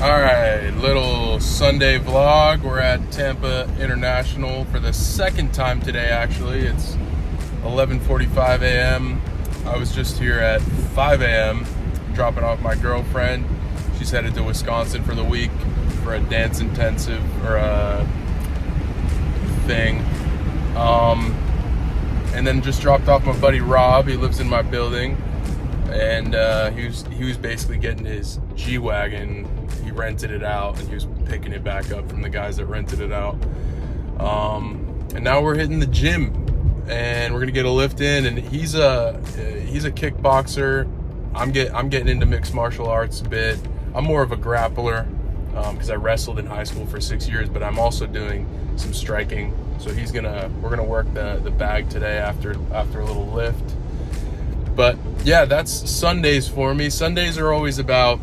All right, little Sunday vlog. We're at Tampa International for the second time today, actually. It's 11:45 a.m. I was just here at 5 a.m. dropping off my girlfriend. She's headed to Wisconsin for the week for a dance intensive or a thing. And then just dropped off my buddy Rob. He lives in my building. And he was basically getting his G-Wagon. He rented it out and he was picking it back up from the guys that rented it out. And now we're hitting the gym and we're gonna get a lift in. And he's a kickboxer. I'm getting into mixed martial arts a bit. I'm more of a grappler because I wrestled in high school for 6 years, but I'm also doing some striking. So we're gonna work the bag today after a little lift. But yeah, that's Sundays for me. Sundays are always about,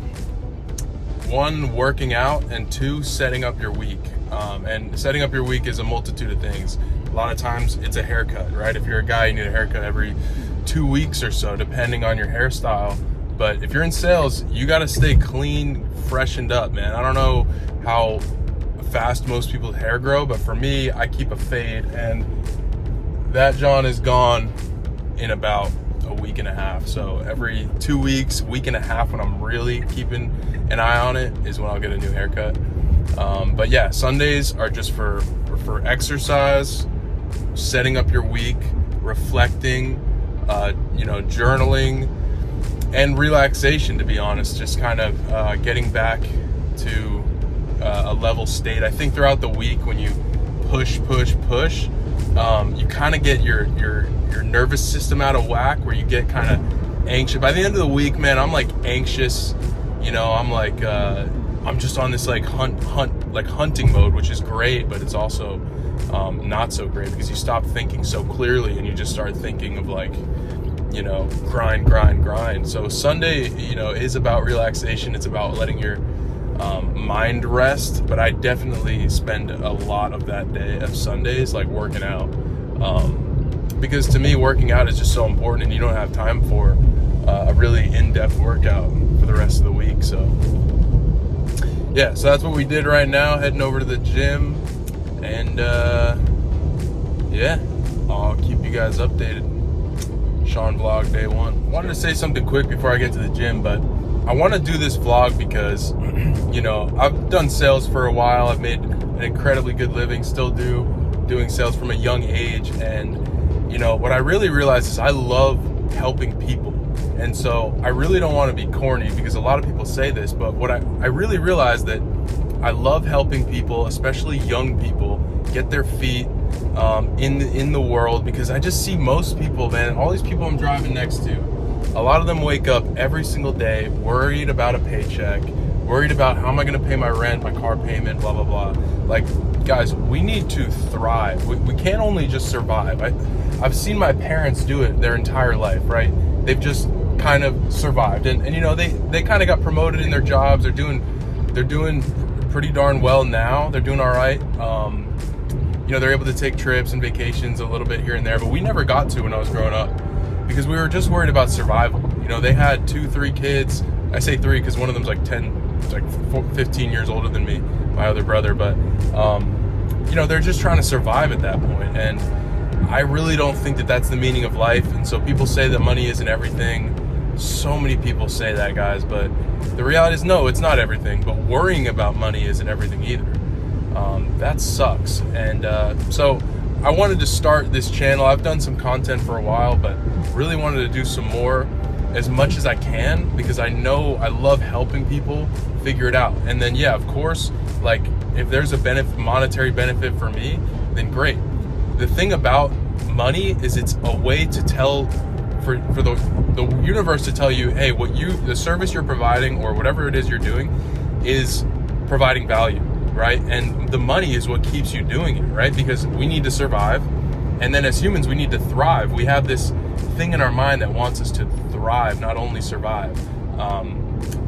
one, working out, and two, setting up your week. And setting up your week is a multitude of things. A lot of times it's a haircut, right? If you're a guy, you need a haircut every 2 weeks or so, depending on your hairstyle. But if you're in sales, you got to stay clean, freshened up, man. I don't know how fast most people's hair grow, but for me, I keep a fade, and that John is gone in about a week and a half. So every 2 weeks, week and a half, when I'm really keeping an eye on it, is when I'll get a new haircut. But yeah, Sundays are just for exercise, setting up your week, reflecting, journaling, and relaxation, to be honest. Just kind of getting back to a level state. I think throughout the week, when you push, you kind of get your nervous system out of whack, where you get kind of anxious. By the end of the week, man, I'm like anxious. I'm like I'm just on this like hunting mode, which is great, but it's also not so great because you stop thinking so clearly and you just start thinking of like, grind. So Sunday, is about relaxation. It's about letting your mind rest, but I definitely spend a lot of that day of Sundays like working out, because to me working out is just so important, and you don't have time for a really in-depth workout for the rest of the week. So yeah, so that's what we did right now, heading over to the gym, and yeah, I'll keep you guys updated. Sean vlog day one. Wanted to say something quick before I get to the gym, but I want to do this vlog because, I've done sales for a while. I've made an incredibly good living, still doing sales from a young age. And, what I really realized is I love helping people. And so I really don't want to be corny, because a lot of people say this, but what I really realized that I love helping people, especially young people, get their feet in the world, because I just see most people, man, all these people I'm driving next to, a lot of them wake up every single day worried about a paycheck, worried about how am I going to pay my rent, my car payment, blah, blah, blah. Like, guys, we need to thrive. We can't only just survive. I've seen my parents do it their entire life, right? They've just kind of survived. And they kind of got promoted in their jobs. They're doing pretty darn well now. They're doing all right. They're able to take trips and vacations a little bit here and there, but we never got to when I was growing up, because we were just worried about survival. They had 2-3 kids. I say 3 because one of them's like 15 years older than me, my other brother. But, they're just trying to survive at that point. And I really don't think that that's the meaning of life. And so people say that money isn't everything. So many people say that, guys. But the reality is, no, it's not everything. But worrying about money isn't everything either. That sucks. And so I wanted to start this channel. I've done some content for a while, but really wanted to do some more, as much as I can, because I know I love helping people figure it out. And then, yeah, of course, like if there's a monetary benefit for me, then great. The thing about money is it's a way to tell, for the universe to tell you, hey, the service you're providing or whatever it is you're doing is providing value, right? And the money is what keeps you doing it, right? Because we need to survive. And then as humans, we need to thrive. We have this thing in our mind that wants us to thrive, not only survive.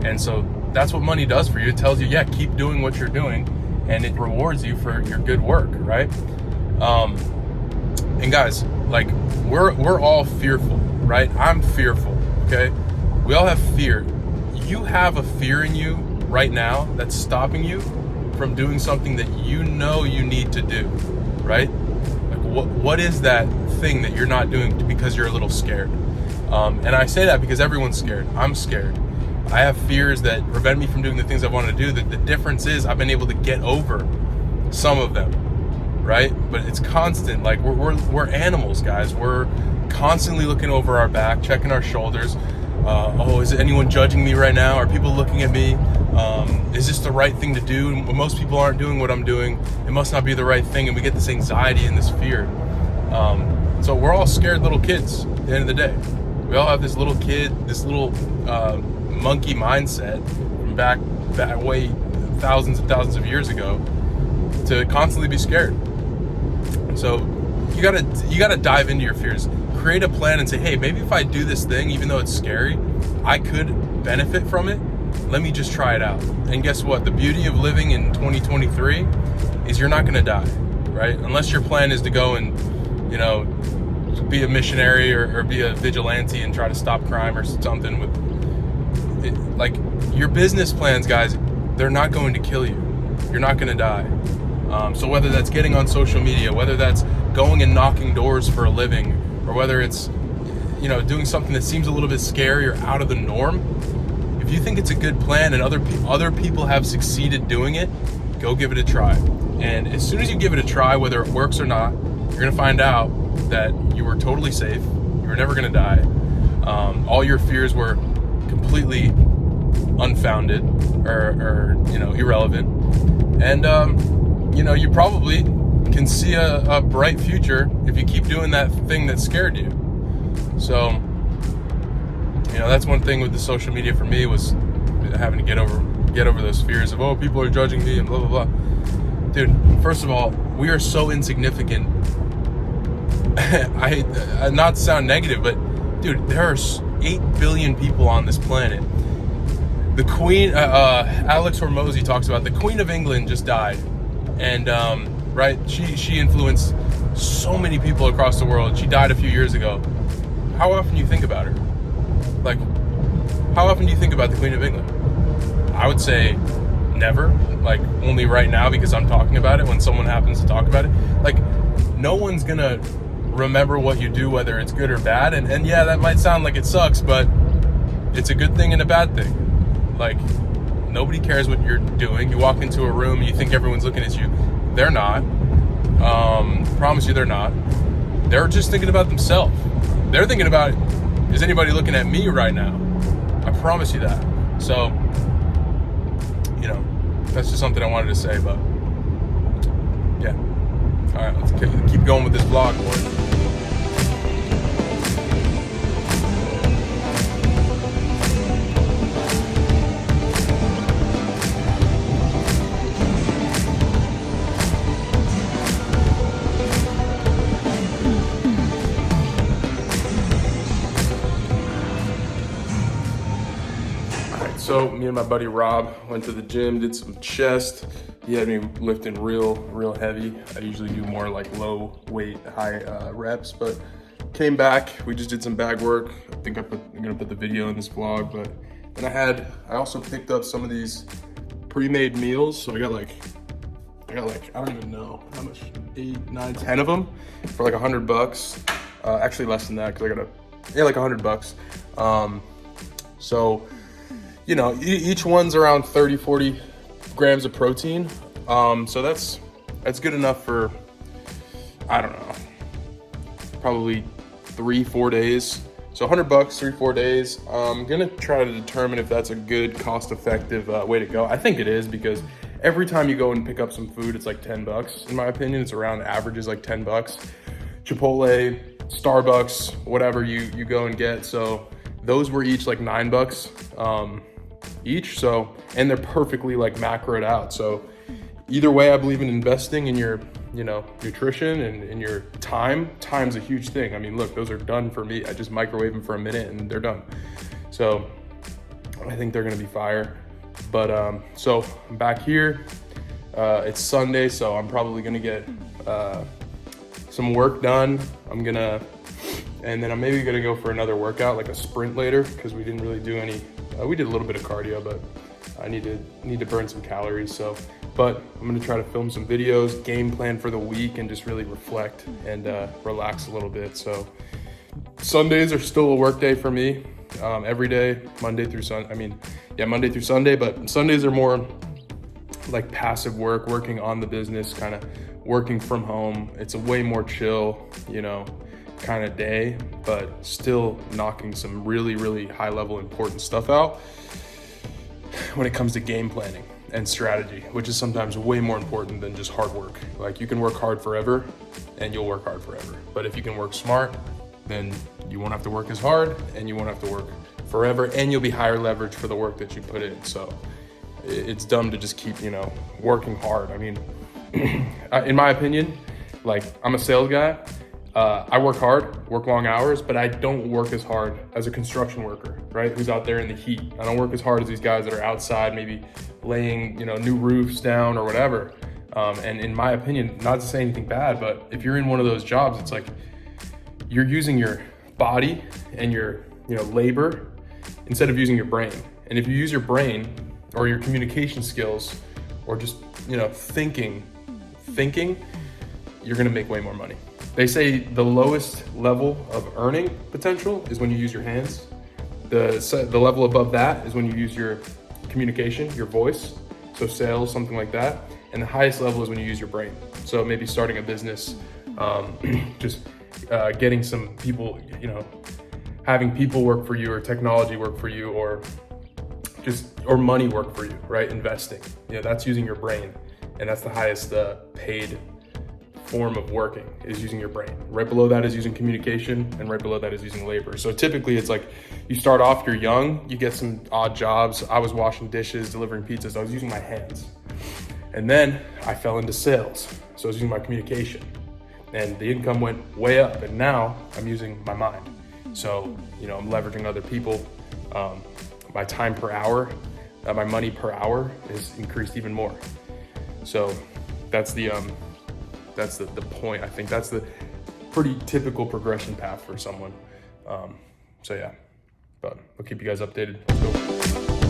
And so that's what money does for you. It tells you, yeah, keep doing what you're doing, and it rewards you for your good work, right? And guys, like we're all fearful, right? I'm fearful, okay? We all have fear. You have a fear in you right now that's stopping you from doing something that you know you need to do, right? Like what is that thing that you're not doing because you're a little scared? And I say that because everyone's scared. I'm scared. I have fears that prevent me from doing the things I want to do. That the difference is I've been able to get over some of them, right? But it's constant. Like we're animals, guys. We're constantly looking over our back, checking our shoulders. Is anyone judging me right now? Are people looking at me? Is this the right thing to do? Most people aren't doing what I'm doing. It must not be the right thing, and we get this anxiety and this fear. So we're all scared little kids at the end of the day. We all have this little kid, this little monkey mindset from back way thousands and thousands of years ago to constantly be scared. So you gotta dive into your fears. Create a plan and say, hey, maybe if I do this thing, even though it's scary, I could benefit from it. Let me just try it out. And guess what? The beauty of living in 2023 is you're not gonna die, right? Unless your plan is to go and, be a missionary or be a vigilante and try to stop crime or something with it. Like your business plans, guys, they're not going to kill you. You're not gonna die. So whether that's getting on social media, whether that's going and knocking doors for a living, or whether it's, doing something that seems a little bit scary or out of the norm, if you think it's a good plan and other people have succeeded doing it, go give it a try. And as soon as you give it a try, whether it works or not, you're gonna find out that you were totally safe. You were never gonna die. All your fears were completely unfounded or irrelevant. And you probably can see a bright future if you keep doing that thing that scared you. So, that's one thing with the social media for me was having to get over those fears of, oh, people are judging me and blah, blah, blah. Dude, first of all, we are so insignificant. I not to sound negative, but dude, there are 8 billion people on this planet. The Queen, Alex Hormozy talks about the Queen of England just died. And, right, she influenced so many people across the world. She died a few years ago. How often do you think about her? Like, how often do you think about the Queen of England? I would say never. Like, only right now because I'm talking about it when someone happens to talk about it. Like, no one's gonna remember what you do, whether it's good or bad. And yeah, that might sound like it sucks, but it's a good thing and a bad thing. Like, nobody cares what you're doing. You walk into a room and you think everyone's looking at you. They're not. Promise you they're not. They're just thinking about themselves. They're thinking about, is anybody looking at me right now? I promise you that. So, that's just something I wanted to say, but yeah. All right, let's keep going with this vlog, boys. So me and my buddy Rob went to the gym, did some chest. He had me lifting real heavy. I usually do more like low weight, high reps, but came back. We just did some bag work. I think I'm gonna put the video in this vlog, but then I also picked up some of these pre-made meals. So I got like, I don't even know how much, 8, 9, 10 of them for like $100. Actually less than that, cause I got like $100. So, each one's around 30, 40 grams of protein. So that's good enough for, I don't know, probably 3-4 days. So $100, 3-4 days. I'm gonna try to determine if that's a good, cost-effective way to go. I think it is, because every time you go and pick up some food, it's like $10. In my opinion, it's around average is like $10. Chipotle, Starbucks, whatever you go and get. So those were each like $9 each. So, and they're perfectly like macroed out. So either way, I believe in investing in your, nutrition and in your time. Time's a huge thing. I mean, look, those are done for me. I just microwave them for a minute and they're done. So I think they're gonna be fire. But so I'm back here. It's Sunday, so I'm probably gonna get some work done. And then I'm maybe gonna go for another workout, like a sprint later, because we didn't really do any, we did a little bit of cardio, but I need to burn some calories. So, but I'm gonna try to film some videos, game plan for the week, and just really reflect and relax a little bit. So Sundays are still a work day for me. Every day, Monday through Sunday, but Sundays are more like passive work, working on the business, kind of working from home. It's a way more chill, kind of day, but still knocking some really, really high level important stuff out when it comes to game planning and strategy, which is sometimes way more important than just hard work. Like, you can work hard forever and you'll work hard forever. But if you can work smart, then you won't have to work as hard and you won't have to work forever, and you'll be higher leverage for the work that you put in. So it's dumb to just keep, working hard. I mean, in my opinion, like, I'm a sales guy. I work hard, work long hours, but I don't work as hard as a construction worker, right? Who's out there in the heat. I don't work as hard as these guys that are outside, maybe laying, new roofs down or whatever. And in my opinion, not to say anything bad, but if you're in one of those jobs, it's like you're using your body and your, labor instead of using your brain. And if you use your brain or your communication skills or just, thinking, you're gonna make way more money. They say the lowest level of earning potential is when you use your hands. The level above that is when you use your communication, your voice, so sales, something like that. And the highest level is when you use your brain. So maybe starting a business, just getting some people, having people work for you, or technology work for you, or money work for you, right? Investing, that's using your brain. And that's the highest paid form of working, is using your brain. Right below that is using communication, and right below that is using labor. So typically it's like you start off, you're young, you get some odd jobs. I was washing dishes, delivering pizzas. I was using my hands. And then I fell into sales. So I was using my communication, and the income went way up. And now I'm using my mind. So, I'm leveraging other people. My time per hour, my money per hour is increased even more. So that's the point. I think that's the pretty typical progression path for someone. So yeah, but I'll keep you guys updated. Let's go.